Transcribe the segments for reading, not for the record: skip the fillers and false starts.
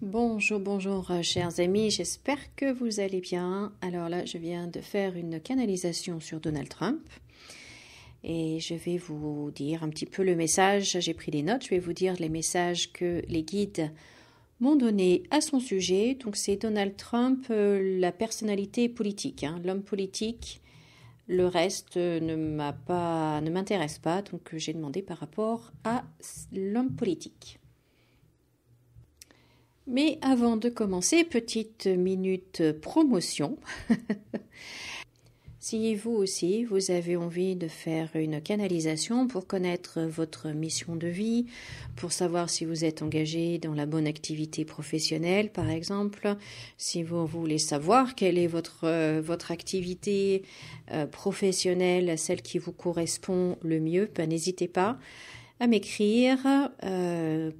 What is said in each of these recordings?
Bonjour, bonjour, chers amis, j'espère que vous allez bien. Alors là, je viens de faire une canalisation sur Donald Trump et je vais vous dire un petit peu le message. J'ai pris des notes, je vais vous dire les messages que les guides m'ont donnés à son sujet. Donc c'est Donald Trump, la personnalité politique, l'homme politique. Le reste ne m'intéresse pas, donc j'ai demandé par rapport à l'homme politique. Mais avant de commencer, petite minute promotion. Si vous aussi, vous avez envie de faire une canalisation pour connaître votre mission de vie, pour savoir si vous êtes engagé dans la bonne activité professionnelle, par exemple, si vous voulez savoir quelle est votre activité professionnelle, celle qui vous correspond le mieux, n'hésitez pas à m'écrire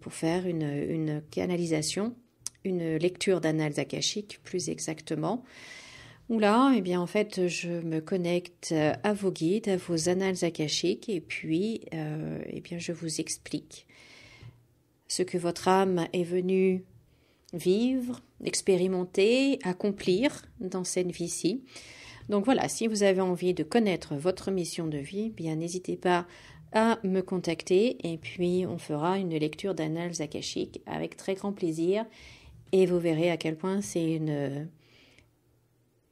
pour faire une canalisation, une lecture d'annales akashiques plus exactement. Où là, en fait, je me connecte à vos guides, à vos annales akashiques et puis, je vous explique ce que votre âme est venue vivre, expérimenter, accomplir dans cette vie-ci. Donc voilà, si vous avez envie de connaître votre mission de vie, n'hésitez pas à me contacter et puis on fera une lecture d'annales akashiques avec très grand plaisir et vous verrez à quel point c'est une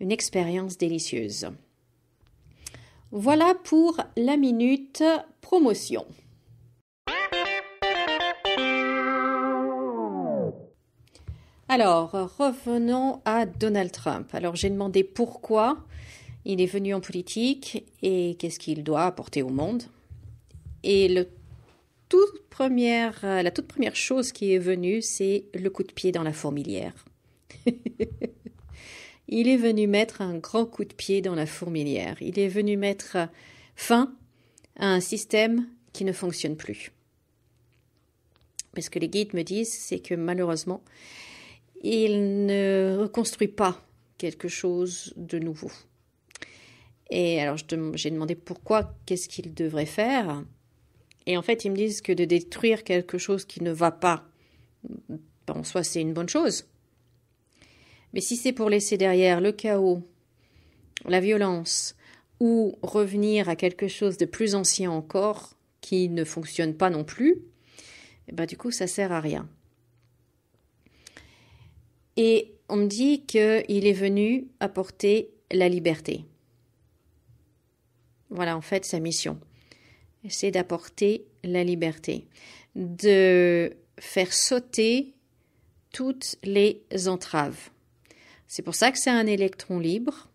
expérience délicieuse. Voilà pour la minute promotion. Alors, revenons à Donald Trump. Alors, j'ai demandé pourquoi il est venu en politique et qu'est-ce qu'il doit apporter au monde. Et la toute première chose qui est venue, c'est le coup de pied dans la fourmilière. Il est venu mettre un grand coup de pied dans la fourmilière. Il est venu mettre fin à un système qui ne fonctionne plus. Parce que les guides me disent, c'est que malheureusement, il ne reconstruit pas quelque chose de nouveau. Et alors, j'ai demandé pourquoi, qu'est-ce qu'il devrait faire. Et en fait, ils me disent que de détruire quelque chose qui ne va pas, en soi, c'est une bonne chose. Mais si c'est pour laisser derrière le chaos, la violence, ou revenir à quelque chose de plus ancien encore, qui ne fonctionne pas non plus, du coup, ça sert à rien. Et on me dit qu'il est venu apporter la liberté. Voilà, en fait, sa mission. C'est d'apporter la liberté, de faire sauter toutes les entraves. C'est pour ça que c'est un électron libre.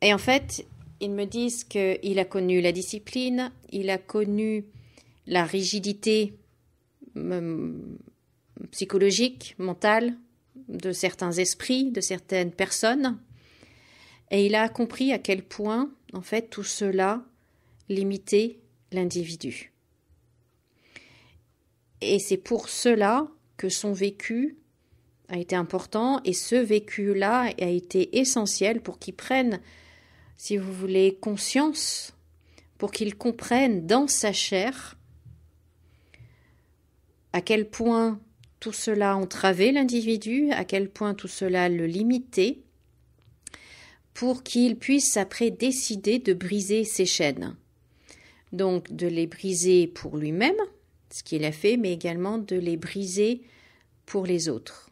Et en fait, ils me disent qu'il a connu la discipline, il a connu la rigidité psychologique, mentale de certains esprits, de certaines personnes. Et il a compris à quel point, en fait, tout cela limitait l'individu. Et c'est pour cela que son vécu a été important et ce vécu-là a été essentiel pour qu'il prenne, si vous voulez, conscience, pour qu'il comprenne dans sa chair à quel point tout cela entravait l'individu, à quel point tout cela le limitait, pour qu'il puisse après décider de briser ses chaînes. Donc de les briser pour lui-même, ce qu'il a fait, mais également de les briser pour les autres.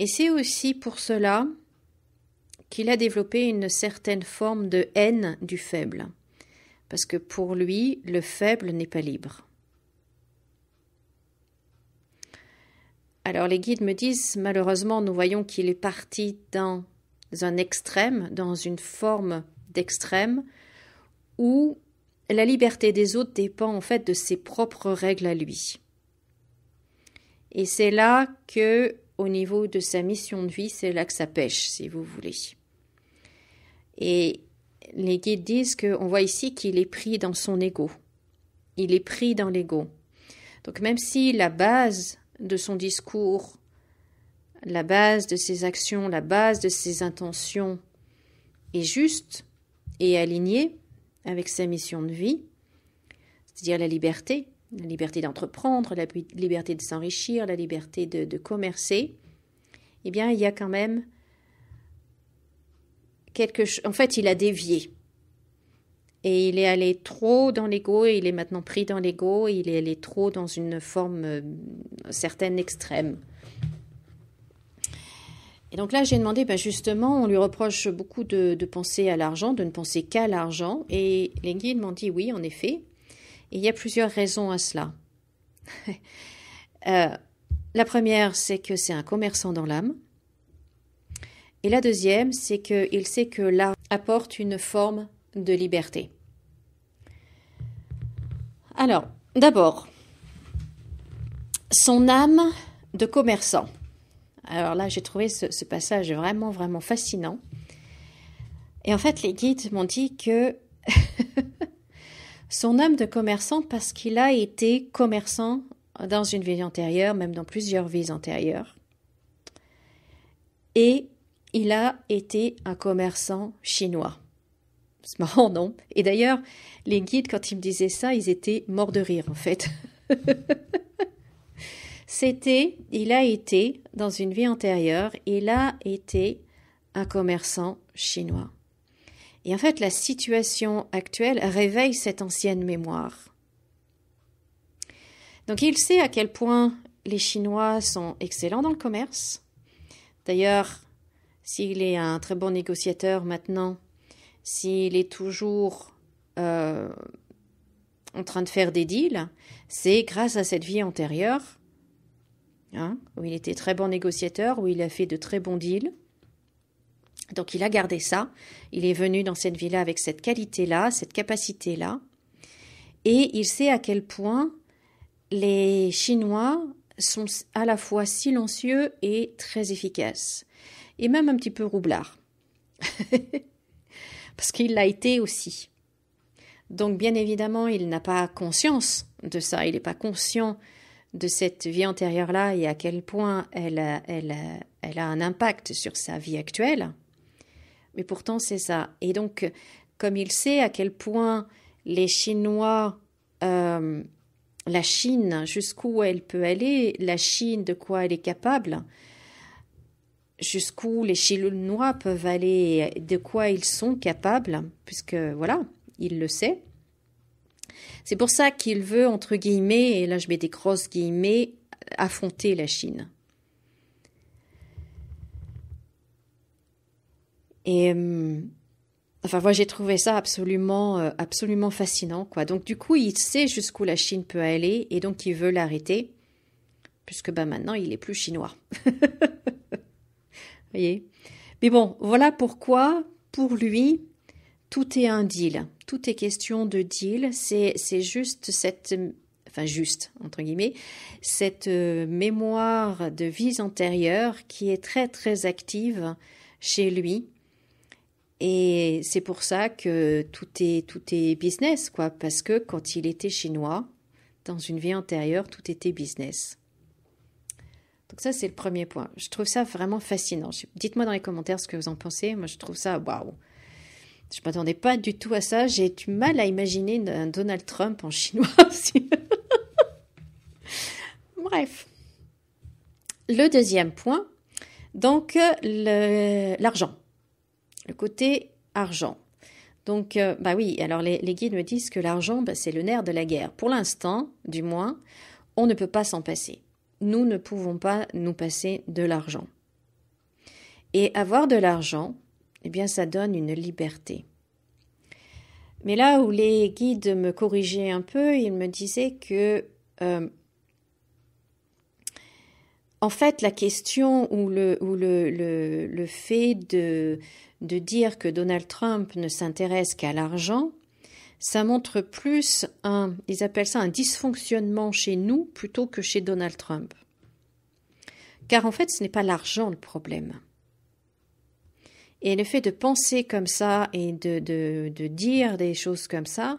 Et c'est aussi pour cela qu'il a développé une certaine forme de haine du faible. Parce que pour lui, le faible n'est pas libre. Alors les guides me disent, malheureusement, nous voyons qu'il est parti dans un extrême, dans une forme d'extrême, où la liberté des autres dépend en fait de ses propres règles à lui. Et c'est là que, au niveau de sa mission de vie, c'est là que ça pêche, si vous voulez. Et les guides disent qu'on voit ici qu'il est pris dans son ego. Il est pris dans l'ego. Donc même si la base de son discours, la base de ses actions, la base de ses intentions est juste et alignée avec sa mission de vie, c'est-à-dire la liberté d'entreprendre, la liberté de s'enrichir, la liberté de commercer, eh bien, il y a quand même quelque chose. En fait, il a dévié. Et il est allé trop dans l'ego, et il est maintenant pris dans l'ego, et il est allé trop dans une forme certaine extrême. Et donc là, j'ai demandé, justement, on lui reproche beaucoup de penser à l'argent, de ne penser qu'à l'argent. Et les guides m'ont dit oui, en effet. Et il y a plusieurs raisons à cela. La première, c'est que c'est un commerçant dans l'âme. Et la deuxième, c'est qu'il sait que l'argent apporte une forme de liberté. Alors, d'abord, son âme de commerçant. Alors là, j'ai trouvé ce passage vraiment, vraiment fascinant. Et en fait, les guides m'ont dit que son âme de commerçant, parce qu'il a été commerçant dans une vie antérieure, même dans plusieurs vies antérieures. Et il a été un commerçant chinois. C'est marrant, non? Et d'ailleurs, les guides, quand ils me disaient ça, ils étaient morts de rire, en fait. Il a été, dans une vie antérieure, il a été un commerçant chinois. Et en fait, la situation actuelle réveille cette ancienne mémoire. Donc, il sait à quel point les Chinois sont excellents dans le commerce. D'ailleurs, s'il est un très bon négociateur maintenant, s'il est toujours en train de faire des deals, c'est grâce à cette vie antérieure, où il était très bon négociateur, où il a fait de très bons deals. Donc il a gardé ça, il est venu dans cette vie-là avec cette qualité-là, cette capacité-là, et il sait à quel point les Chinois sont à la fois silencieux et très efficaces, et même un petit peu roublards. Parce qu'il l'a été aussi. Donc, bien évidemment, il n'a pas conscience de ça. Il n'est pas conscient de cette vie antérieure-là et à quel point elle a un impact sur sa vie actuelle. Mais pourtant, c'est ça. Et donc, comme il sait à quel point les Chinois, la Chine, jusqu'où elle peut aller, la Chine, de quoi elle est capable, jusqu'où les Chinois peuvent aller, de quoi ils sont capables, puisque voilà, il le sait. C'est pour ça qu'il veut, entre guillemets, et là je mets des grosses guillemets, affronter la Chine. Et enfin, moi j'ai trouvé ça absolument fascinant, quoi. Donc du coup, il sait jusqu'où la Chine peut aller, et donc il veut l'arrêter, puisque maintenant il est plus chinois. Voyez. Mais bon, voilà pourquoi, pour lui, tout est un deal. Tout est question de deal. C'est juste juste, entre guillemets, cette mémoire de vies antérieures qui est très, très active chez lui. Et c'est pour ça que tout est business, quoi. Parce que quand il était chinois, dans une vie antérieure, tout était business. Donc ça, c'est le premier point. Je trouve ça vraiment fascinant. Dites-moi dans les commentaires ce que vous en pensez. Moi, je trouve ça waouh. Je ne m'attendais pas du tout à ça. J'ai du mal à imaginer un Donald Trump en chinois aussi. Bref. Le deuxième point, donc l'argent. Le côté argent. Donc, oui, alors les guides me disent que l'argent, c'est le nerf de la guerre. Pour l'instant, du moins, on ne peut pas s'en passer. Nous ne pouvons pas nous passer de l'argent. Et avoir de l'argent, eh bien, ça donne une liberté. Mais là où les guides me corrigeaient un peu, ils me disaient que, en fait, la question ou le fait de dire que Donald Trump ne s'intéresse qu'à l'argent, ça montre plus ils appellent ça un dysfonctionnement chez nous plutôt que chez Donald Trump. Car en fait, ce n'est pas l'argent le problème. Et le fait de penser comme ça et de dire des choses comme ça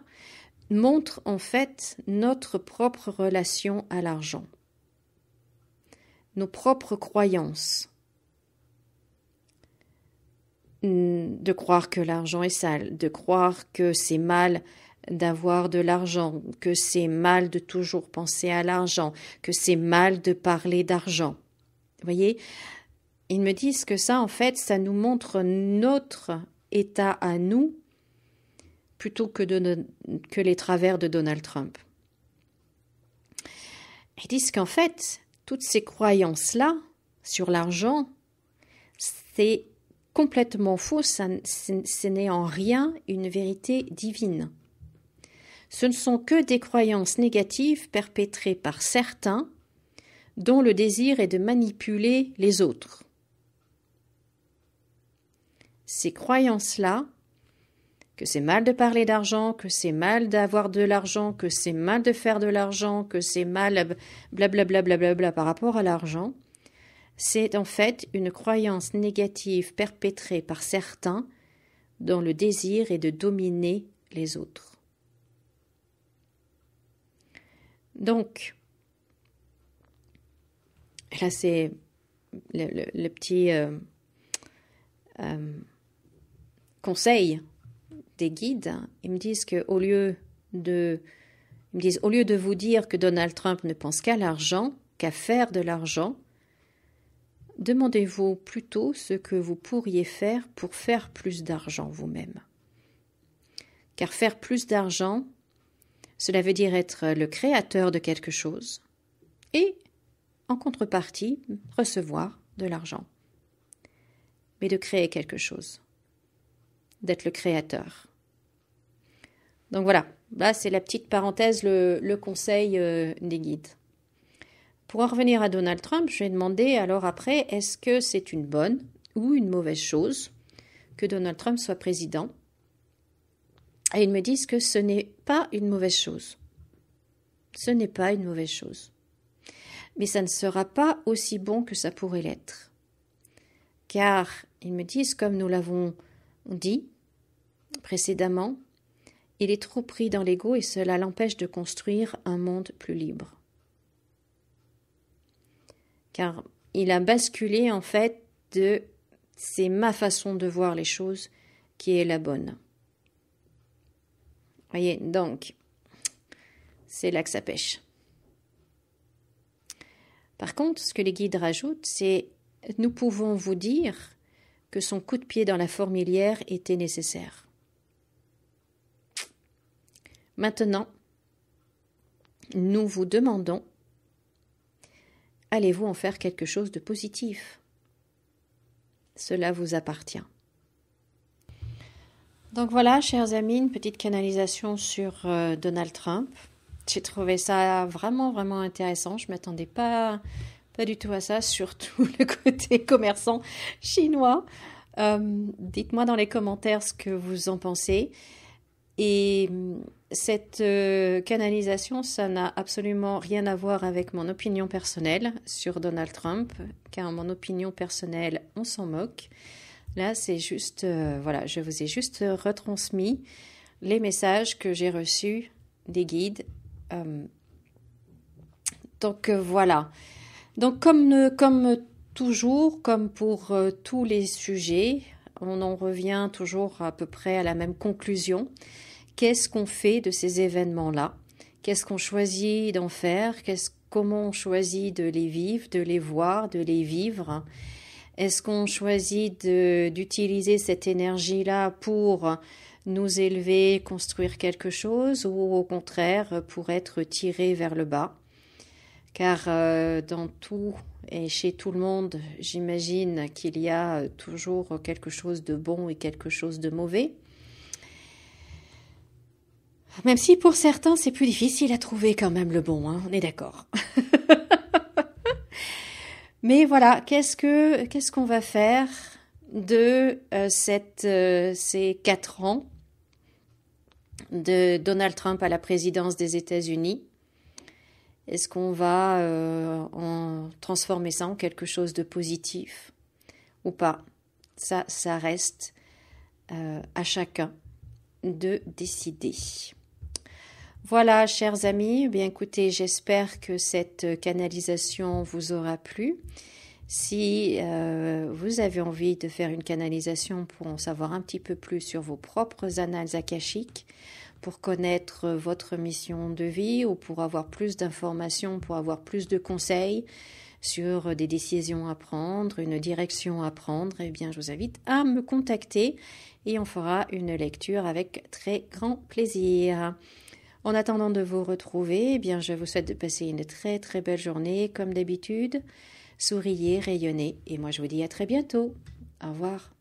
montre en fait notre propre relation à l'argent, nos propres croyances. De croire que l'argent est sale, de croire que c'est mal d'avoir de l'argent, que c'est mal de toujours penser à l'argent, que c'est mal de parler d'argent. Vous voyez, ils me disent que ça, en fait, ça nous montre notre état à nous plutôt que les travers de Donald Trump. Ils disent qu'en fait, toutes ces croyances-là sur l'argent, c'est complètement faux, ce n'est en rien une vérité divine. Ce ne sont que des croyances négatives perpétrées par certains dont le désir est de manipuler les autres. Ces croyances-là, que c'est mal de parler d'argent, que c'est mal d'avoir de l'argent, que c'est mal de faire de l'argent, que c'est mal blablabla blablabla par rapport à l'argent, c'est en fait une croyance négative perpétrée par certains dont le désir est de dominer les autres. Donc, là c'est le petit conseil des guides. Ils me disent qu'au lieu de vous dire que Donald Trump ne pense qu'à l'argent, qu'à faire de l'argent, demandez-vous plutôt ce que vous pourriez faire pour faire plus d'argent vous-même. Car faire plus d'argent, cela veut dire être le créateur de quelque chose et, en contrepartie, recevoir de l'argent. Mais de créer quelque chose, d'être le créateur. Donc voilà, là c'est la petite parenthèse, le conseil des guides. Pour en revenir à Donald Trump, je vais demander alors après, est-ce que c'est une bonne ou une mauvaise chose que Donald Trump soit président? Et ils me disent que ce n'est pas une mauvaise chose. Ce n'est pas une mauvaise chose. Mais ça ne sera pas aussi bon que ça pourrait l'être. Car, ils me disent, comme nous l'avons dit précédemment, il est trop pris dans l'ego et cela l'empêche de construire un monde plus libre. Car il a basculé en fait de « c'est ma façon de voir les choses qui est la bonne ». Voyez, donc, c'est là que ça pêche. Par contre, ce que les guides rajoutent, c'est « nous pouvons vous dire que son coup de pied dans la fourmilière était nécessaire ». Maintenant, nous vous demandons, allez-vous en faire quelque chose de positif? Cela vous appartient. Donc voilà, chers amis, une petite canalisation sur Donald Trump. J'ai trouvé ça vraiment, vraiment intéressant. Je ne m'attendais pas du tout à ça, surtout le côté commerçant chinois. Dites-moi dans les commentaires ce que vous en pensez. Et cette canalisation, ça n'a absolument rien à voir avec mon opinion personnelle sur Donald Trump, car mon opinion personnelle, on s'en moque. Là, c'est juste, voilà, je vous ai juste retransmis les messages que j'ai reçus des guides. Donc voilà. Donc comme toujours, comme pour tous les sujets, on en revient toujours à peu près à la même conclusion. Qu'est-ce qu'on fait de ces événements-là? Qu'est-ce qu'on choisit d'en faire? Comment on choisit de les vivre, de les voir, de les vivre? Est-ce qu'on choisit d'utiliser cette énergie-là pour nous élever, construire quelque chose, ou au contraire pour être tiré vers le bas? Car dans tout et chez tout le monde, j'imagine qu'il y a toujours quelque chose de bon et quelque chose de mauvais. Même si pour certains, c'est plus difficile à trouver quand même le bon, hein, on est d'accord. Mais voilà, qu'est-ce qu'on va faire de ces 4 ans de Donald Trump à la présidence des États-Unis? Est-ce qu'on va en transformer ça en quelque chose de positif ou pas? Ça reste à chacun de décider. Voilà, chers amis, eh bien écoutez, j'espère que cette canalisation vous aura plu. Si vous avez envie de faire une canalisation pour en savoir un petit peu plus sur vos propres annales akashiques, pour connaître votre mission de vie ou pour avoir plus d'informations, pour avoir plus de conseils sur des décisions à prendre, une direction à prendre, eh bien, je vous invite à me contacter et on fera une lecture avec très grand plaisir. En attendant de vous retrouver, eh bien, je vous souhaite de passer une très très belle journée comme d'habitude. Souriez, rayonnez et moi je vous dis à très bientôt. Au revoir.